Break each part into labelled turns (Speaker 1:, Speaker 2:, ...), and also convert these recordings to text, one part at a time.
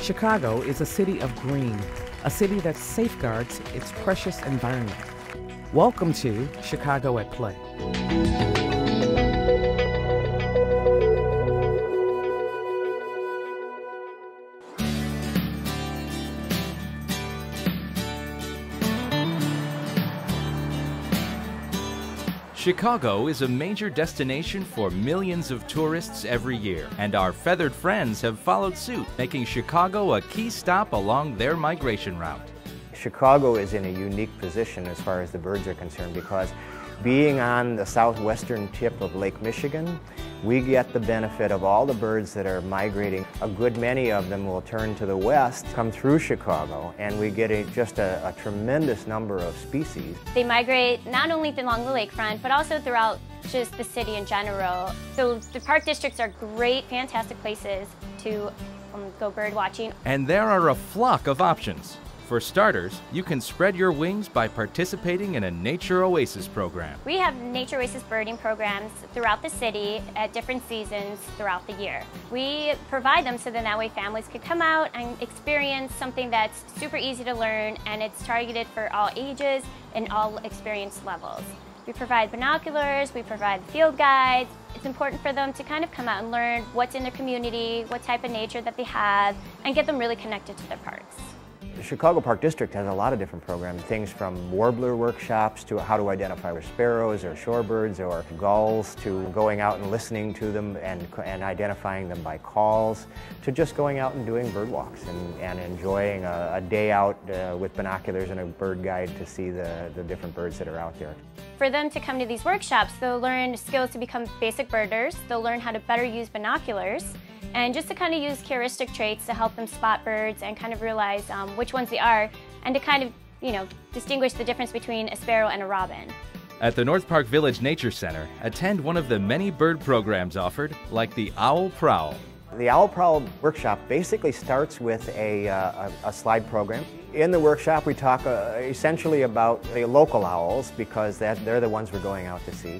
Speaker 1: Chicago is a city of green, a city that safeguards its precious environment. Welcome to Chicago at Play.
Speaker 2: Chicago is a major destination for millions of tourists every year, and our feathered friends have followed suit, making Chicago a key stop along their migration route.
Speaker 3: Chicago is in a unique position as far as the birds are concerned because being on the southwestern tip of Lake Michigan, we get the benefit of all the birds that are migrating. A good many of them will turn to the west, come through Chicago, and we get just a tremendous number of species.
Speaker 4: They migrate not only along the lakefront, but also throughout just the city in general. So the park districts are great, fantastic places to go bird watching.
Speaker 2: And there are a flock of options. For starters, you can spread your wings by participating in a Nature Oasis program.
Speaker 4: We have Nature Oasis birding programs throughout the city at different seasons throughout the year. We provide them so that way families could come out and experience something that's super easy to learn, and it's targeted for all ages and all experience levels. We provide binoculars, we provide field guides. It's important for them to kind of come out and learn what's in their community, what type of nature that they have, and get them really connected to their parks.
Speaker 3: The Chicago Park District has a lot of different programs, things from warbler workshops to how to identify sparrows or shorebirds or gulls, to going out and listening to them and identifying them by calls, to just going out and doing bird walks and enjoying a day out with binoculars and a bird guide to see the different birds that are out there.
Speaker 4: For them to come to these workshops, they'll learn skills to become basic birders, they'll learn how to better use binoculars, and just to kind of use heuristic traits to help them spot birds and kind of realize which ones they are, and to kind of, distinguish the difference between a sparrow and a robin.
Speaker 2: At the North Park Village Nature Center, attend one of the many bird programs offered, like the Owl Prowl.
Speaker 3: The Owl Prowl workshop basically starts with a slide program. In the workshop, we talk essentially about the local owls because they're the ones we're going out to see.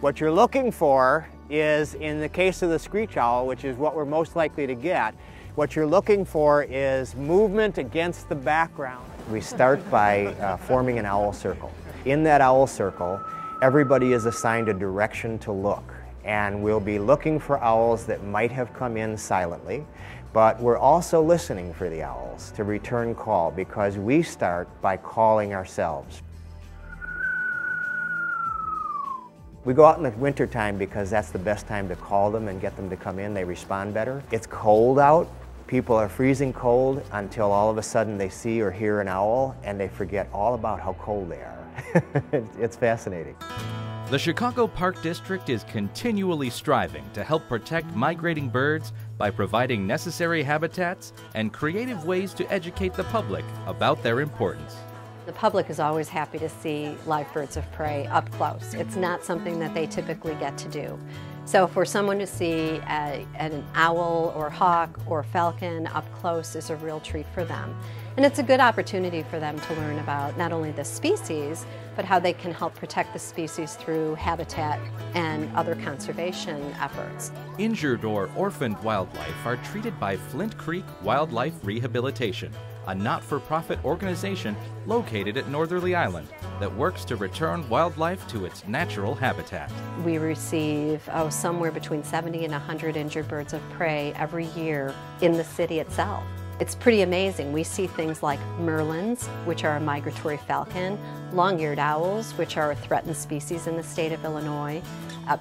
Speaker 3: What you're looking for is, in the case of the screech owl, which is what we're most likely to get, what you're looking for is movement against the background. We start by forming an owl circle. In that owl circle, everybody is assigned a direction to look, and we'll be looking for owls that might have come in silently, but we're also listening for the owls to return call because we start by calling ourselves. We go out in the winter time because that's the best time to call them and get them to come in. They respond better. It's cold out. People are freezing cold until all of a sudden they see or hear an owl and they forget all about how cold they are. It's fascinating.
Speaker 2: The Chicago Park District is continually striving to help protect migrating birds by providing necessary habitats and creative ways to educate the public about their importance.
Speaker 5: The public is always happy to see live birds of prey up close. It's not something that they typically get to do. So for someone to see an owl or hawk or falcon up close is a real treat for them. And it's a good opportunity for them to learn about not only the species, but how they can help protect the species through habitat and other conservation efforts.
Speaker 2: Injured or orphaned wildlife are treated by Flint Creek Wildlife Rehabilitation, a not-for-profit organization located at Northerly Island that works to return wildlife to its natural habitat.
Speaker 5: We receive somewhere between 70 and 100 injured birds of prey every year in the city itself. It's pretty amazing. We see things like merlins, which are a migratory falcon, long-eared owls, which are a threatened species in the state of Illinois,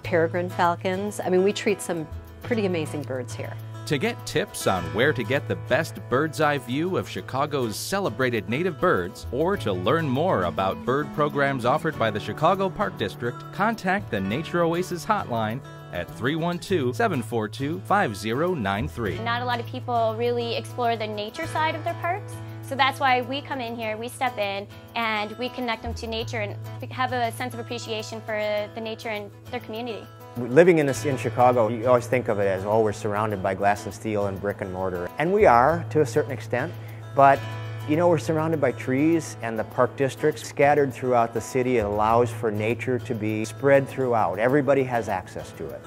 Speaker 5: peregrine falcons. I mean, we treat some pretty amazing birds here.
Speaker 2: To get tips on where to get the best bird's eye view of Chicago's celebrated native birds, or to learn more about bird programs offered by the Chicago Park District, contact the Nature Oasis hotline at 312-742-5093.
Speaker 4: Not a lot of people really explore the nature side of their parks, so that's why we come in here, we step in, and we connect them to nature and have a sense of appreciation for the nature in their community.
Speaker 3: Living in Chicago, you always think of it as, oh, we're surrounded by glass and steel and brick and mortar. And we are, to a certain extent, but we're surrounded by trees, and the park districts scattered throughout the city. It allows for nature to be spread throughout. Everybody has access to it.